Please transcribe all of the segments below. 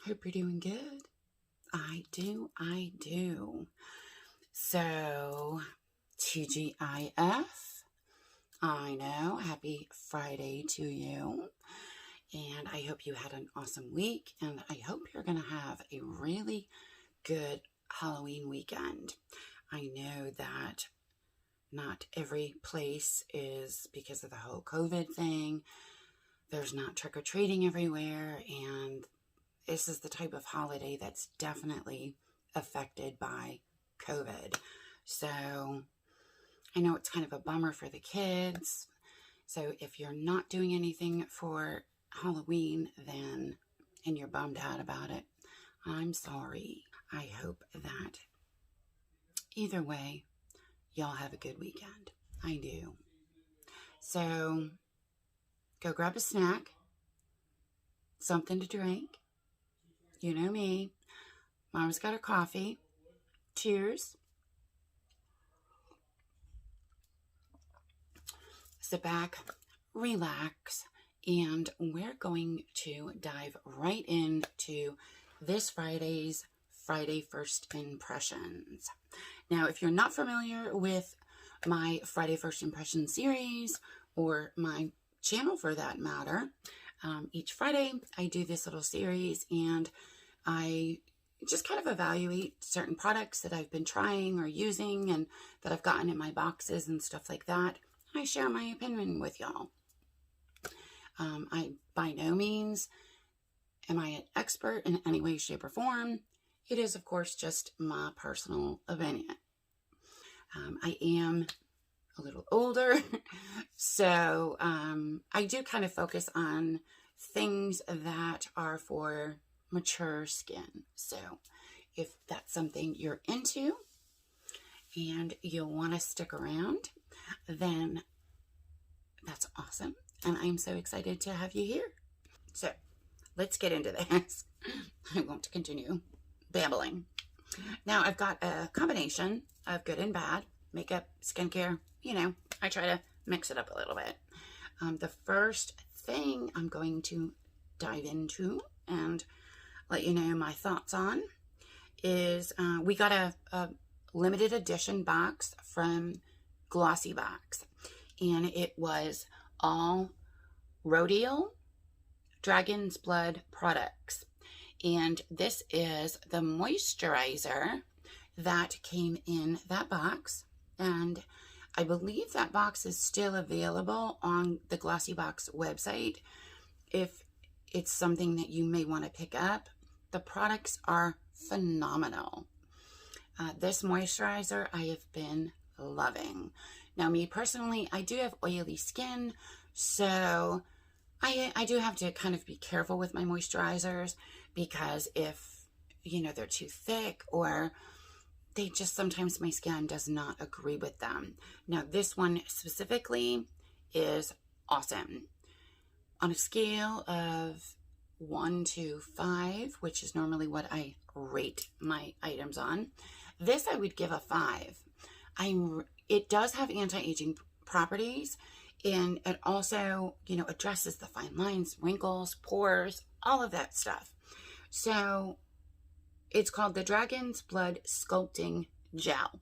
Hope you're doing good. I do. So, TGIF, I know, happy Friday to you. And I hope you had an awesome week. And I hope you're going to have a really good Halloween weekend. I know that not every place is, because of the whole COVID thing, there's not trick-or-treating everywhere, and this is the type of holiday that's definitely affected by COVID. So I know it's kind of a bummer for the kids. So if you're not doing anything for Halloween then, and you're bummed out about it, I'm sorry. I hope that either way, y'all have a good weekend. I do. So go grab a snack, something to drink. You know me. Mama's got her coffee. Cheers. Sit back, relax, and we're going to dive right into this Friday's Friday First Impressions. Now, if you're not familiar with my Friday First Impression series, or my channel for that matter, each Friday I do this little series and I just kind of evaluate certain products that I've been trying or using and that I've gotten in my boxes and stuff like that. I share my opinion with y'all. I by no means am I an expert in any way, shape, or form. It is, of course, just my personal opinion. I am a little older, so I do kind of focus on things that are for mature skin. So if that's something you're into and you'll want to stick around, then that's awesome. And I'm so excited to have you here. So let's get into this. I won't continue babbling. Now I've got a combination of good and bad makeup, skincare. You know, I try to mix it up a little bit. The first thing I'm going to dive into and let you know my thoughts on is we got a limited edition box from Glossybox, and it was all Rhodial Dragon's Blood products. And this is the moisturizer that came in that box, and I believe that box is still available on the Glossybox website if it's something that you may want to pick up. The products are phenomenal. This moisturizer I have been loving. Now, me personally, I do have oily skin, so I do have to kind of be careful with my moisturizers, because if, you know, they're too thick or they just, sometimes my skin does not agree with them. Now, this one specifically is awesome. On a scale of 1 to 5, which is normally what I rate my items on, this I would give a 5. It does have anti-aging properties, and it also, you know, addresses the fine lines, wrinkles, pores, all of that stuff. So it's called the Dragon's Blood Sculpting Gel.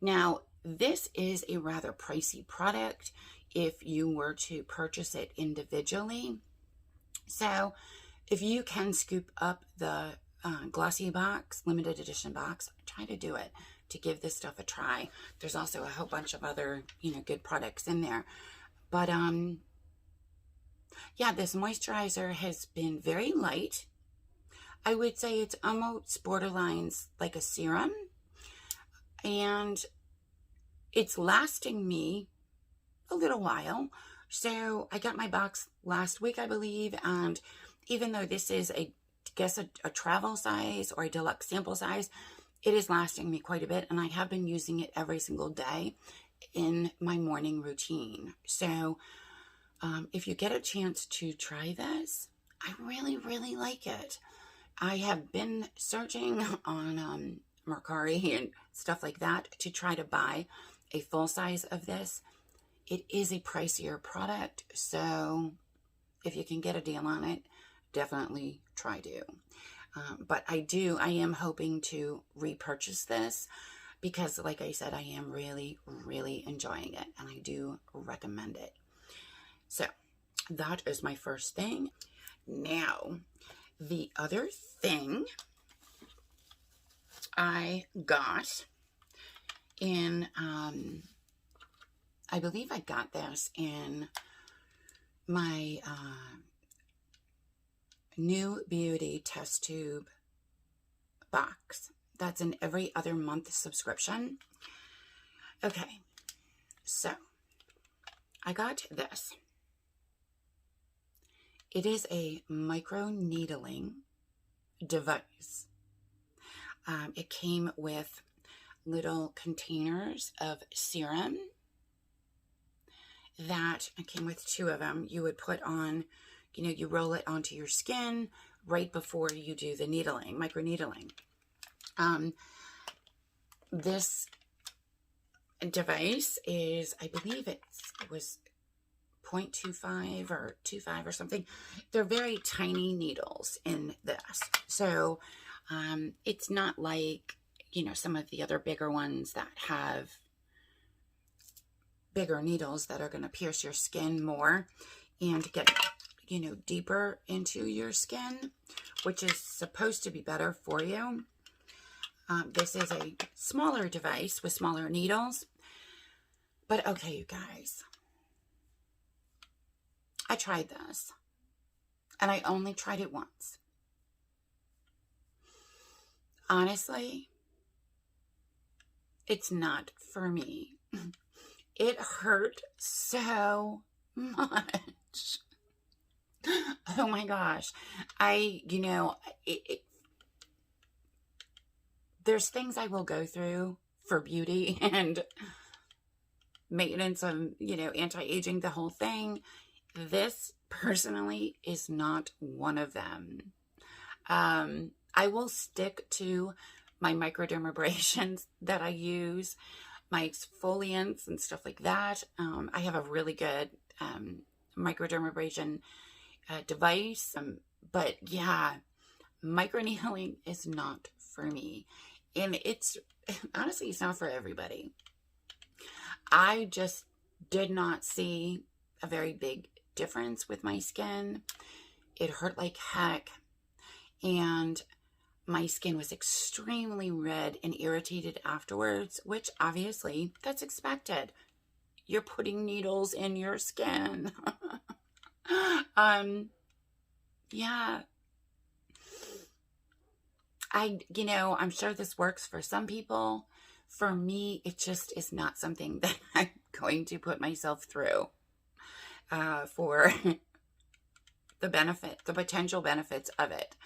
Now, this is a rather pricey product if you were to purchase it individually. So if you can scoop up the Glossybox limited edition box, try to do it, to give this stuff a try. There's also a whole bunch of other, you know, good products in there. But yeah, this moisturizer has been very light. I would say it's almost borderlines like a serum, and it's lasting me a little while. So I got my box last week, I believe, and even though this is a travel size or a deluxe sample size, it is lasting me quite a bit, and I have been using it every single day in my morning routine. So if you get a chance to try this, I really, really like it. I have been searching on Mercari and stuff like that to try to buy a full size of this. It is a pricier product, so if you can get a deal on it, definitely try to. But I am hoping to repurchase this because, like I said, I am really, really enjoying it, and I do recommend it. So that is my first thing. Now, the other thing I got in, I believe I got this in my New Beauty test tube box. That's an every other month subscription. Okay, so I got this. It is a microneedling device. It came with little containers of serum that came with 2 of them. You would put on, you roll it onto your skin right before you do the needling, microneedling. This device is, I believe it was 0.25 or 2.5 or something. They're very tiny needles in this. So it's not like, some of the other bigger ones that have bigger needles that are going to pierce your skin more and get, deeper into your skin, which is supposed to be better for you. This is a smaller device with smaller needles. But okay, you guys, I tried this, and I only tried it once. Honestly, it's not for me. It hurt so much. Oh my gosh. There's things I will go through for beauty and maintenance of, anti-aging, the whole thing. This personally is not one of them. I will stick to my microdermabrasions that I use, my exfoliants and stuff like that. I have a really good microdermabrasion device. But yeah, microneedling is not for me. And honestly, it's not for everybody. I just did not see a very big difference with my skin. It hurt like heck. And my skin was extremely red and irritated afterwards, which obviously that's expected. You're putting needles in your skin. Yeah. I'm sure this works for some people. For me, it just is not something that I'm going to put myself through for the potential benefits of it.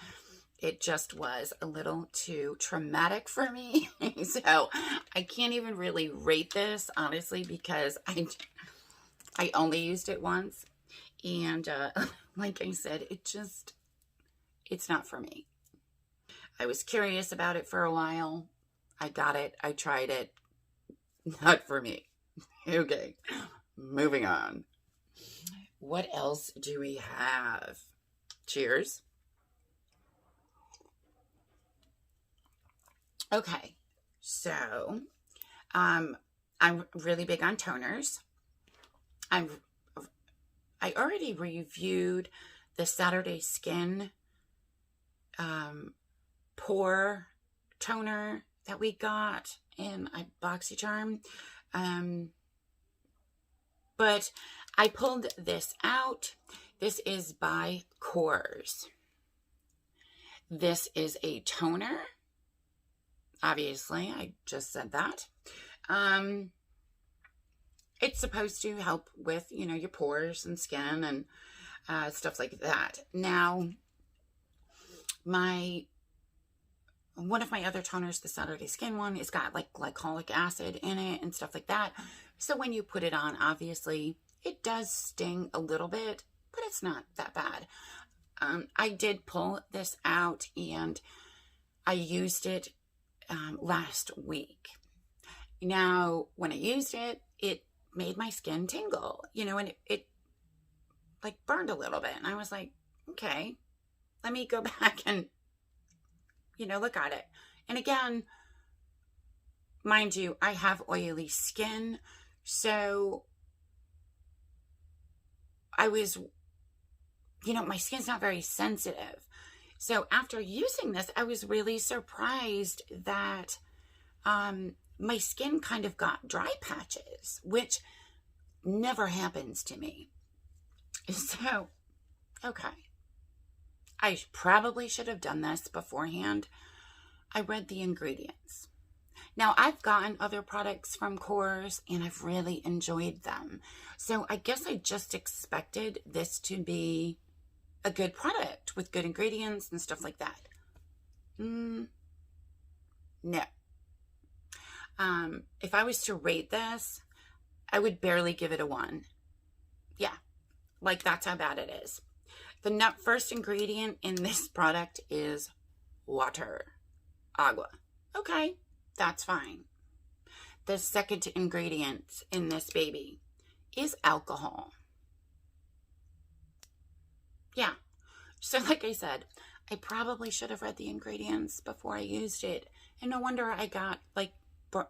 It just was a little too traumatic for me. So I can't even really rate this, honestly, because I only used it once. And like I said, it's not for me. I was curious about it for a while. I got it. I tried it. Not for me. Okay, moving on. What else do we have? Cheers. Okay, so I'm really big on toners. I already reviewed the Saturday Skin pore toner that we got in Boxycharm. But I pulled this out. This is by Kors. This is a toner. Obviously, I just said that. It's supposed to help with, your pores and skin and stuff like that. Now, one of my other toners, the Saturday Skin one, it's got like glycolic acid in it and stuff like that. So when you put it on, obviously, it does sting a little bit, but it's not that bad. I did pull this out and I used it last week. Now, when I used it, it made my skin tingle, and it like burned a little bit. And I was like, okay, let me go back and You know, look at it. And again, mind you, I have oily skin, so I was, you know, my skin's not very sensitive. So after using this, I was really surprised that my skin kind of got dry patches, which never happens to me. So, okay. I probably should have done this beforehand. I read the ingredients. Now, I've gotten other products from Kors and I've really enjoyed them. So I guess I just expected this to be a good product with good ingredients and stuff like that. No. If I was to rate this, I would barely give it a 1. Yeah, like that's how bad it is. The first ingredient in this product is water. Agua. Okay, that's fine. The second ingredient in this baby is alcohol. Yeah, so like I said, I probably should have read the ingredients before I used it. And no wonder I got like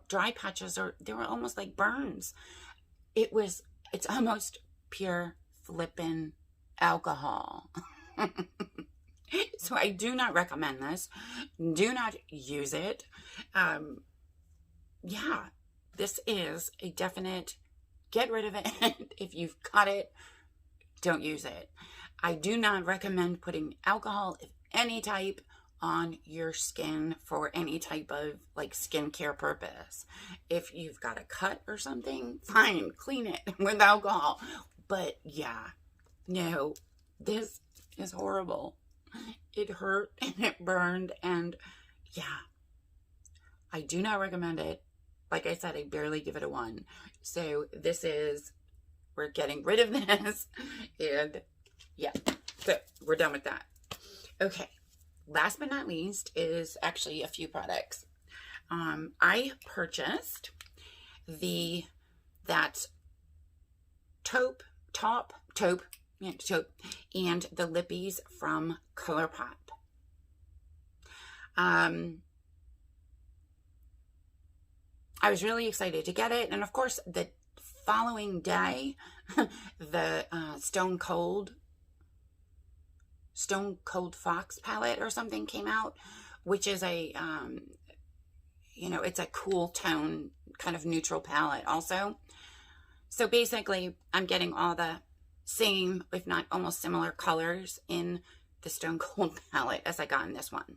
dry patches, or they were almost like burns. It's almost pure flippin' alcohol. So I do not recommend this. Do not use it. Yeah, this is a definite get rid of it. If you've got it, don't use it. I do not recommend putting alcohol of any type on your skin for any type of like skincare purpose. If you've got a cut or something, fine, clean it with alcohol. But yeah, no, this is horrible. It hurt and it burned, and yeah, I do not recommend it. Like I said, I barely give it a 1. So we're getting rid of this, and yeah, so we're done with that. Okay, last but not least is actually a few products. I purchased that taupe, and the lippies from ColourPop. I was really excited to get it, and of course the following day the Stone Cold Fox palette or something came out, which is a it's a cool tone kind of neutral palette also. So basically I'm getting all the same, if not almost similar colors in the Stone Cold palette as I got in this one.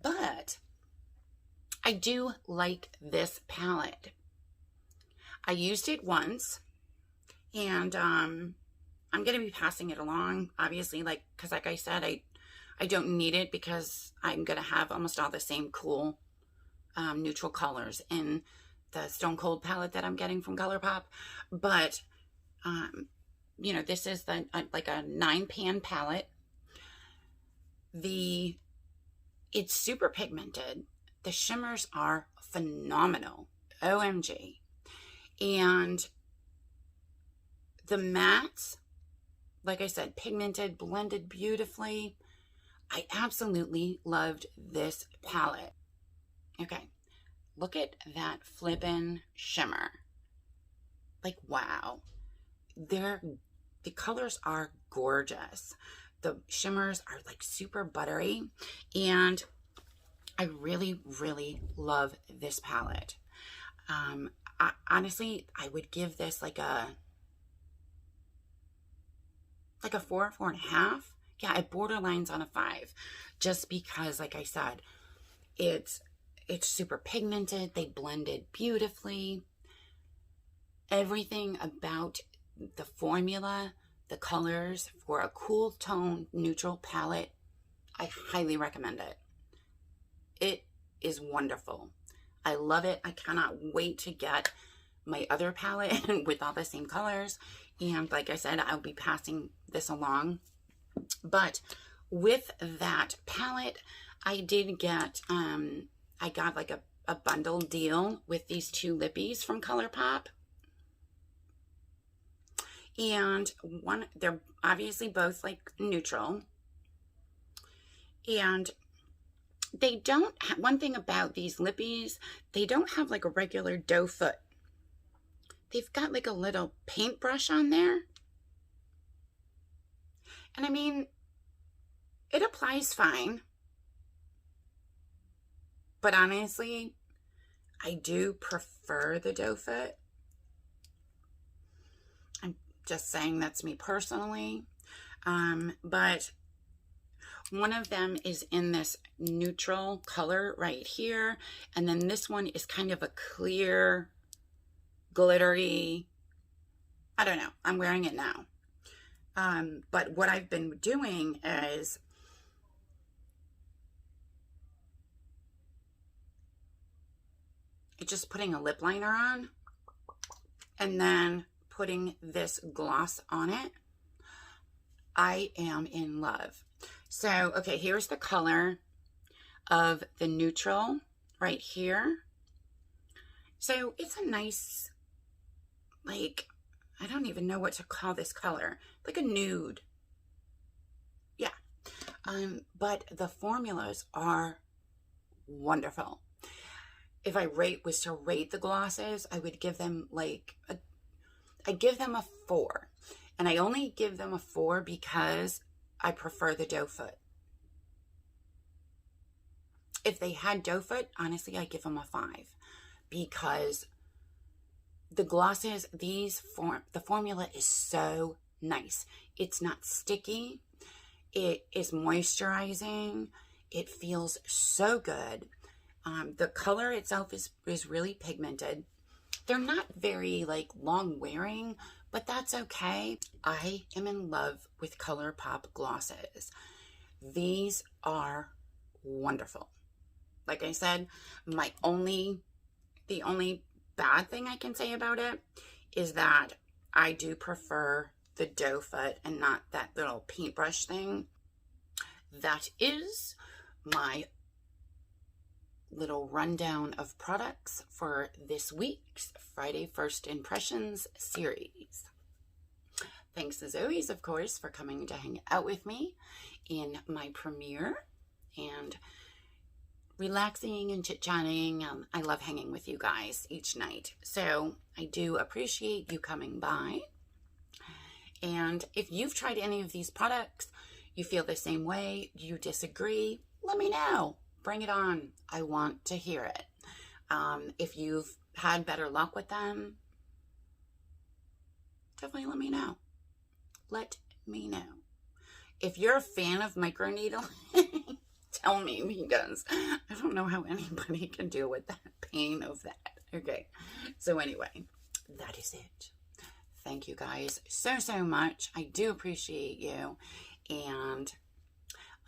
But I do like this palette. I used it once, and I'm going to be passing it along, obviously, because like I said, I don't need it because I'm going to have almost all the same cool neutral colors in the Stone Cold palette that I'm getting from ColourPop. But, this is like a 9-pan palette. It's super pigmented. The shimmers are phenomenal. OMG. And the mattes, like I said, pigmented, blended beautifully. I absolutely loved this palette. Okay, look at that flippin' shimmer. Like, wow. The colors are gorgeous. The shimmers are like super buttery, and I really, really love this palette. Honestly, I would give this like a 4, 4.5. Yeah, it borderlines on a 5, just because, like I said, it's super pigmented. They blended beautifully. Everything about the formula, the colors for a cool tone neutral palette, I highly recommend it. It is wonderful. I love it. I cannot wait to get my other palette with all the same colors. And like I said, I'll be passing this along. But with that palette, I did get, I got like a bundle deal with these 2 lippies from ColourPop. And they're obviously both like neutral. And they don't, one thing about these lippies, they don't have like a regular doe foot. They've got like a little paintbrush on there. And I mean, it applies fine. But honestly, I do prefer the doe foot. I'm just saying that's me personally. But one of them is in this neutral color right here. And then this one is kind of a clear, glittery, I don't know. I'm wearing it now. But what I've been doing is just putting a lip liner on and then putting this gloss on it. I am in love. So, okay, here's the color of the neutral right here. So it's a nice, like, I don't even know what to call this color, like a nude. Yeah. But the formulas are wonderful. If I was to rate the glosses, I would give them like, I give them a 4. And I only give them a 4 because I prefer the doe foot. If they had doe foot, honestly, I give them a 5 because the glosses, the formula is so nice. It's not sticky. It is moisturizing. It feels so good. The color itself is really pigmented. They're not very like long wearing, but that's okay. I am in love with ColourPop glosses. These are wonderful. Like I said, the only bad thing I can say about it is that I do prefer the doe foot and not that little paintbrush thing. That is my little rundown of products for this week's Friday First Impressions series. Thanks as always, of course, for coming to hang out with me in my premiere and relaxing and chit-chatting. I love hanging with you guys each night. So I do appreciate you coming by. And if you've tried any of these products, you feel the same way, you disagree, let me know. Bring it on. I want to hear it. If you've had better luck with them, definitely let me know. Let me know. If you're a fan of microneedling, tell me, because I don't know how anybody can deal with that pain of that. Okay, so anyway, that is it. Thank you guys so much. I do appreciate you. And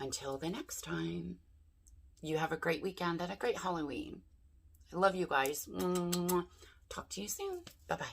until the next time, you have a great weekend and a great Halloween. I love you guys. Talk to you soon. Bye-bye.